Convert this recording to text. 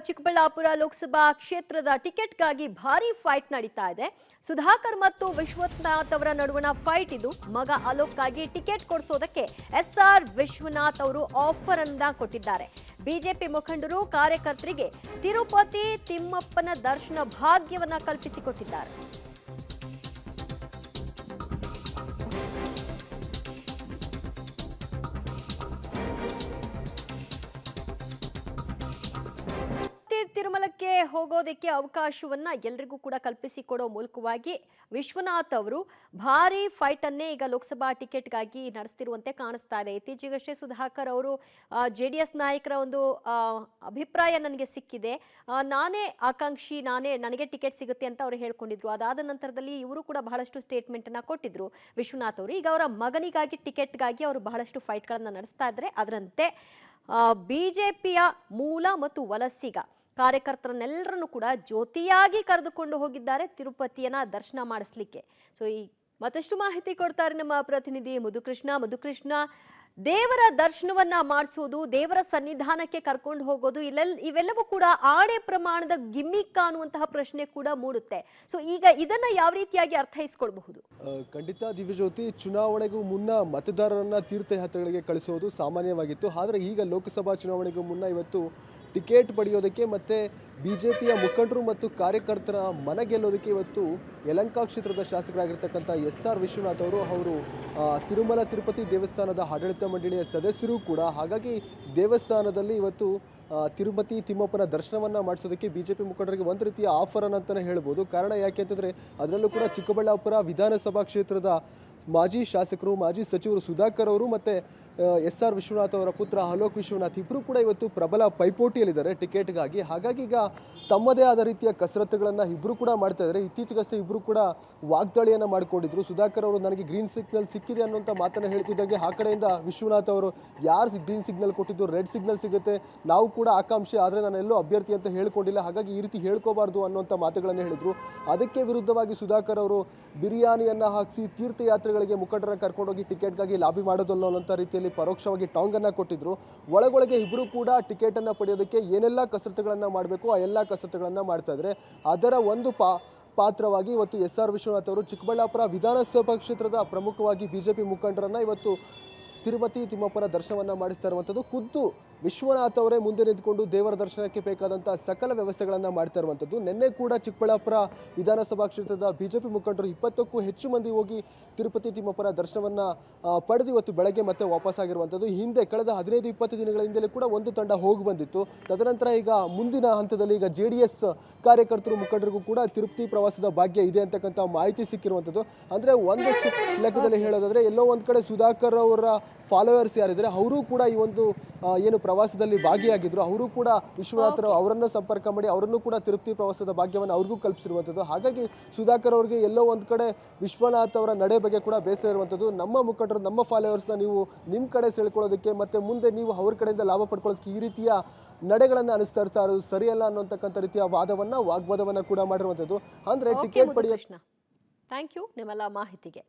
ಚಿಕ್ಕಬಳ್ಳಾಪುರ ಲೋಕಸಭಾ ಕ್ಷೇತ್ರದ ಟಿಕೆಟ್ಗಾಗಿ ಭಾರಿ ಫೈಟ್ ನಡೀತಾ ಇದೆ. ಸುಧಾಕರ್ ಮತ್ತು ವಿಶ್ವನಾಥ್ ಅವರ ನಡುವಣ ಫೈಟ್ ಇದು. ಮಗ ಅಲೋಕ್ಗಾಗಿ ಟಿಕೆಟ್ ಕೊಡಿಸೋದಕ್ಕೆ ಎಸ್ಆರ್ ವಿಶ್ವನಾಥ್ ಅವರು ಆಫರ್ ಅನ್ನ ಕೊಟ್ಟಿದ್ದಾರೆ. ಬಿಜೆಪಿ ಮುಖಂಡರು ಕಾರ್ಯಕರ್ತರಿಗೆ ತಿರುಪತಿ ತಿಮ್ಮಪ್ಪನ ದರ್ಶನ ಭಾಗ್ಯವನ್ನ ಕಲ್ಪಿಸಿಕೊಟ್ಟಿದ್ದಾರೆ. ತಿರುಮಲಕ್ಕೆ ಹೋಗೋದಕ್ಕೆ ಅವಕಾಶವನ್ನ ಎಲ್ಲರಿಗೂ ಕೂಡ ಕಲ್ಪಿಸಿಕೊಡೋ ಮೂಲಕವಾಗಿ ವಿಶ್ವನಾಥ್ ಅವರು ಭಾರಿ ಫೈಟ್ ಅನ್ನೇ ಈಗ ಲೋಕಸಭಾ ಟಿಕೆಟ್ಗಾಗಿ ನಡೆಸ್ತಿರುವಂತೆ ಕಾಣಿಸ್ತಾ ಇದೆ. ಇತ್ತೀಚೆಗಷ್ಟೇ ಸುಧಾಕರ್ ಅವರು ಜೆಡಿಎಸ್ ನಾಯಕರ ಒಂದು ಅಭಿಪ್ರಾಯ ನನಗೆ ಸಿಕ್ಕಿದೆ, ನಾನೇ ಆಕಾಂಕ್ಷಿ, ನನಗೆ ಟಿಕೆಟ್ ಸಿಗುತ್ತೆ ಅಂತ ಅವರು ಹೇಳ್ಕೊಂಡಿದ್ರು. ಅದಾದ ನಂತರದಲ್ಲಿ ಇವರು ಕೂಡ ಬಹಳಷ್ಟು ಸ್ಟೇಟ್ಮೆಂಟ್ ಅನ್ನ ಕೊಟ್ಟಿದ್ರು ವಿಶ್ವನಾಥ್ ಅವರು. ಈಗ ಅವರ ಮಗನಿಗಾಗಿ ಟಿಕೆಟ್ಗಾಗಿ ಅವರು ಬಹಳಷ್ಟು ಫೈಟ್ಗಳನ್ನ ನಡೆಸ್ತಾ ಇದ್ದಾರೆ. ಅದರಂತೆ ಬಿಜೆಪಿಯ ಮೂಲ ಮತ್ತು ವಲಸಿಗ ಕಾರ್ಯಕರ್ತರನ್ನೆಲ್ಲರನ್ನು ಕೂಡ ಜ್ಯೋತಿಯಾಗಿ ಕರೆದುಕೊಂಡು ಹೋಗಿದ್ದಾರೆ ತಿರುಪತಿಯನ್ನ ದರ್ಶನ ಮಾಡಿಸ್ಲಿಕ್ಕೆ. ಸೊ ಈ ಮತ್ತಷ್ಟು ಮಾಹಿತಿ ಕೊಡ್ತಾರೆ ನಮ್ಮ ಪ್ರತಿನಿಧಿ ಮಧುಕೃಷ್ಣ. ದೇವರ ದರ್ಶನವನ್ನ ಮಾಡಿಸೋದು, ದೇವರ ಸನ್ನಿಧಾನಕ್ಕೆ ಕರ್ಕೊಂಡು ಹೋಗೋದು, ಇವೆಲ್ಲವೂ ಕೂಡ ಆಣೆ ಪ್ರಮಾಣದ ಗಿಮ್ಮಿಕ್ ಅನ್ನುವಂತಹ ಪ್ರಶ್ನೆ ಕೂಡ ಮೂಡುತ್ತೆ. ಸೊ ಈಗ ಇದನ್ನ ಯಾವ ರೀತಿಯಾಗಿ ಅರ್ಥೈಸ್ಕೊಳ್ಬಹುದು? ಖಂಡಿತ ದಿವ್ಯಜ್ಯೋತಿ, ಚುನಾವಣೆಗೂ ಮುನ್ನ ಮತದಾರರನ್ನ ತೀರ್ಥಯಾತ್ರೆಗಳಿಗೆ ಕಳಿಸೋದು ಸಾಮಾನ್ಯವಾಗಿತ್ತು. ಆದರೆ ಈಗ ಲೋಕಸಭಾ ಚುನಾವಣೆಗೂ ಮುನ್ನ ಇವತ್ತು ಟಿಕೆಟ್ ಪಡೆಯೋದಕ್ಕೆ ಮತ್ತು ಬಿಜೆಪಿಯ ಮುಖಂಡರು ಮತ್ತು ಕಾರ್ಯಕರ್ತರ ಮನ ಗೆಲ್ಲೋದಕ್ಕೆ ಇವತ್ತು ಯಲಹಂಕ ಕ್ಷೇತ್ರದ ಶಾಸಕರಾಗಿರ್ತಕ್ಕಂಥ ಎಸ್ಆರ್ ವಿಶ್ವನಾಥ್ ಅವರು ತಿರುಮಲ ತಿರುಪತಿ ದೇವಸ್ಥಾನದ ಆಡಳಿತ ಮಂಡಳಿಯ ಸದಸ್ಯರು ಕೂಡ. ಹಾಗಾಗಿ ದೇವಸ್ಥಾನದಲ್ಲಿ ಇವತ್ತು ತಿರುಪತಿ ತಿಮ್ಮಪ್ಪನ ದರ್ಶನವನ್ನು ಮಾಡಿಸೋದಕ್ಕೆ ಬಿಜೆಪಿ ಮುಖಂಡರಿಗೆ ಒಂದು ರೀತಿಯ ಆಫರ್ ಅಂತಲೇ ಹೇಳ್ಬೋದು. ಕಾರಣ ಯಾಕೆ ಅಂತಂದರೆ ಅದರಲ್ಲೂ ಕೂಡ ಚಿಕ್ಕಬಳ್ಳಾಪುರ ವಿಧಾನಸಭಾ ಕ್ಷೇತ್ರದ ಮಾಜಿ ಶಾಸಕರು, ಮಾಜಿ ಸಚಿವರು ಸುಧಾಕರ್ ಅವರು ಮತ್ತು ಎಸ್ಆರ್ ವಿಶ್ವನಾಥ್ ಅವರ ಪುತ್ರ ಅಲೋಕ್ ವಿಶ್ವನಾಥ್ ಇಬ್ಬರು ಕೂಡ ಇವತ್ತು ಪ್ರಬಲ ಪೈಪೋಟಿಯಲ್ಲಿದ್ದಾರೆ ಟಿಕೆಟ್ಗಾಗಿ. ಹಾಗಾಗಿ ಈಗ ತಮ್ಮದೇ ಆದ ರೀತಿಯ ಕಸರತ್ತುಗಳನ್ನು ಇಬ್ಬರು ಕೂಡ ಮಾಡ್ತಾ ಇದ್ದಾರೆ. ಇತ್ತೀಚೆಗಷ್ಟೇ ಇಬ್ಬರು ಕೂಡ ವಾಗ್ದಾಳಿಯನ್ನು ಮಾಡಿಕೊಂಡಿದ್ರು. ಸುಧಾಕರ್ ಅವರು ನನಗೆ ಗ್ರೀನ್ ಸಿಗ್ನಲ್ ಸಿಕ್ಕಿದೆ ಅನ್ನೋಂಥ ಮಾತನ್ನು ಹೇಳ್ತಿದ್ದಾಗೆ ಆ ಕಡೆಯಿಂದ ವಿಶ್ವನಾಥ್ ಅವರು ಯಾರು ಗ್ರೀನ್ ಸಿಗ್ನಲ್ ಕೊಟ್ಟಿದ್ದು, ರೆಡ್ ಸಿಗ್ನಲ್ ಸಿಗುತ್ತೆ, ನಾವು ಕೂಡ ಆಕಾಂಕ್ಷಿ, ಆದರೆ ನಾನು ಎಲ್ಲೋ ಅಭ್ಯರ್ಥಿ ಅಂತ ಹೇಳ್ಕೊಂಡಿಲ್ಲ, ಹಾಗಾಗಿ ಈ ರೀತಿ ಹೇಳ್ಕೋಬಾರ್ದು ಅನ್ನೋಂಥ ಮಾತುಗಳನ್ನು ಹೇಳಿದರು. ಅದಕ್ಕೆ ವಿರುದ್ಧವಾಗಿ ಸುಧಾಕರ್ ಅವರು ಬಿರಿಯಾನಿಯನ್ನು ಹಾಕಿಸಿ ತೀರ್ಥಯಾತ್ರೆಗಳಿಗೆ ಮುಖಂಡರ ಕರ್ಕೊಂಡೋಗಿ ಟಿಕೆಟ್ಗಾಗಿ ಲಾಬಿ ಮಾಡೋದಲ್ಲ ಅನ್ನೋಂಥ ರೀತಿಯಲ್ಲಿ ಪರೋಕ್ಷವಾಗಿ ಟಾಂಗ್ ಅನ್ನ ಕೊಟ್ಟಿದ್ರು. ಒಳಗೊಳಗೆ ಇಬ್ಬರು ಕೂಡ ಟಿಕೆಟ್ ಅನ್ನ ಪಡೆಯೋದಕ್ಕೆ ಏನೆಲ್ಲ ಕಸರತ್ತುಗಳನ್ನ ಮಾಡಬೇಕು ಆ ಎಲ್ಲ ಕಸರತ್ತುಗಳನ್ನ ಮಾಡ್ತಾ ಇದ್ರೆ. ಅದರ ಒಂದು ಪಾತ್ರವಾಗಿ ಇವತ್ತು ಎಸ್ಆರ್ ವಿಶ್ವನಾಥ್ ಅವರು ಚಿಕ್ಕಬಳ್ಳಾಪುರ ವಿಧಾನಸಭಾ ಕ್ಷೇತ್ರದ ಪ್ರಮುಖವಾಗಿ ಬಿಜೆಪಿ ಮುಖಂಡರನ್ನ ಇವತ್ತು ತಿರುಪತಿ ತಿಮ್ಮಪ್ಪನ ದರ್ಶನವನ್ನ ಮಾಡಿಸ್ತಾ ಇರುವಂಥದ್ದು. ಖುದ್ದು ವಿಶ್ವನಾಥ್ ಅವರೇ ಮುಂದೆ ನಿಂತ್ಕೊಂಡು ದೇವರ ದರ್ಶನಕ್ಕೆ ಬೇಕಾದಂಥ ಸಕಲ ವ್ಯವಸ್ಥೆಗಳನ್ನು ಮಾಡ್ತಾ ಇರುವಂಥದ್ದು. ನಿನ್ನೆ ಕೂಡ ಚಿಕ್ಕಬಳ್ಳಾಪುರ ವಿಧಾನಸಭಾ ಕ್ಷೇತ್ರದ ಬಿಜೆಪಿ ಮುಖಂಡರು 20ಕ್ಕೂ ಹೆಚ್ಚು ಮಂದಿ ಹೋಗಿ ತಿರುಪತಿ ತಿಮ್ಮಪ್ಪನ ದರ್ಶನವನ್ನು ಪಡೆದು ಇವತ್ತು ಬೆಳಗ್ಗೆ ಮತ್ತೆ ವಾಪಸ್ಸಾಗಿರುವಂಥದ್ದು. ಹಿಂದೆ ಕಳೆದ 15-20 ದಿನಗಳ ಹಿಂದೆಲೇ ಕೂಡ ಒಂದು ತಂಡ ಹೋಗಿ ಬಂದಿತ್ತು. ತದನಂತರ ಈಗ ಮುಂದಿನ ಹಂತದಲ್ಲಿ ಈಗ JDS ಕಾರ್ಯಕರ್ತರು ಮುಖಂಡರಿಗೂ ಕೂಡ ತಿರುಪತಿ ಪ್ರವಾಸದ ಭಾಗ್ಯ ಇದೆ ಅಂತಕ್ಕಂಥ ಮಾಹಿತಿ ಸಿಕ್ಕಿರುವಂಥದ್ದು. ಅಂದರೆ ಒಂದು ಲೆಕ್ಕದಲ್ಲಿ ಹೇಳೋದಾದ್ರೆ ಎಲ್ಲೋ ಒಂದು ಕಡೆ ಸುಧಾಕರ್ ಅವರ ಫಾಲೋವರ್ಸ್ ಯಾರಿದ್ದಾರೆ ಅವರು ಕೂಡ ಈ ಒಂದು ಏನು ಪ್ರವಾಸದಲ್ಲಿ ಭಾಗಿಯಾಗಿದ್ರು, ಅವರು ಕೂಡ ವಿಶ್ವನಾಥ್ ಅವರನ್ನು ಸಂಪರ್ಕ ಮಾಡಿ ಅವರನ್ನು ಕೂಡ ತಿರುಪತಿ ಪ್ರವಾಸದ ಭಾಗ್ಯವನ್ನು ಅವ್ರಿಗೂ ಕಲ್ಪಿಸಿರುವಂಥದ್ದು. ಹಾಗಾಗಿ ಸುಧಾಕರ್ ಅವರಿಗೆ ಎಲ್ಲೋ ಒಂದು ಕಡೆ ವಿಶ್ವನಾಥ್ ಅವರ ನಡೆ ಬಗ್ಗೆ ಕೂಡ ಬೇಸರ ಇರುವಂಥದ್ದು. ನಮ್ಮ ಮುಖಂಡರು, ನಮ್ಮ ಫಾಲೋವರ್ಸ್ನ ನೀವು ನಿಮ್ಮ ಕಡೆ ಸೆಳ್ಕೊಳ್ಳೋದಕ್ಕೆ ಮತ್ತು ಮುಂದೆ ನೀವು ಅವ್ರ ಕಡೆಯಿಂದ ಲಾಭ ಪಡ್ಕೊಳ್ಳೋದಕ್ಕೆ ಈ ರೀತಿಯ ನಡೆಗಳನ್ನು ಅನುಸರಿಸ್ತಾ ಇರೋದು ಸರಿಯಲ್ಲ ಅನ್ನೋಂತಕ್ಕಂಥ ರೀತಿಯ ವಾಗ್ವಾದವನ್ನು ಕೂಡ ಮಾಡಿರುವಂಥದ್ದು. ಅಂದರೆ ಟಿಕೆಟ್ ಪಡೆಯೋಣ. ಥ್ಯಾಂಕ್ ಯು ನಿಮ್ಮೆಲ್ಲ ಮಾಹಿತಿಗೆ.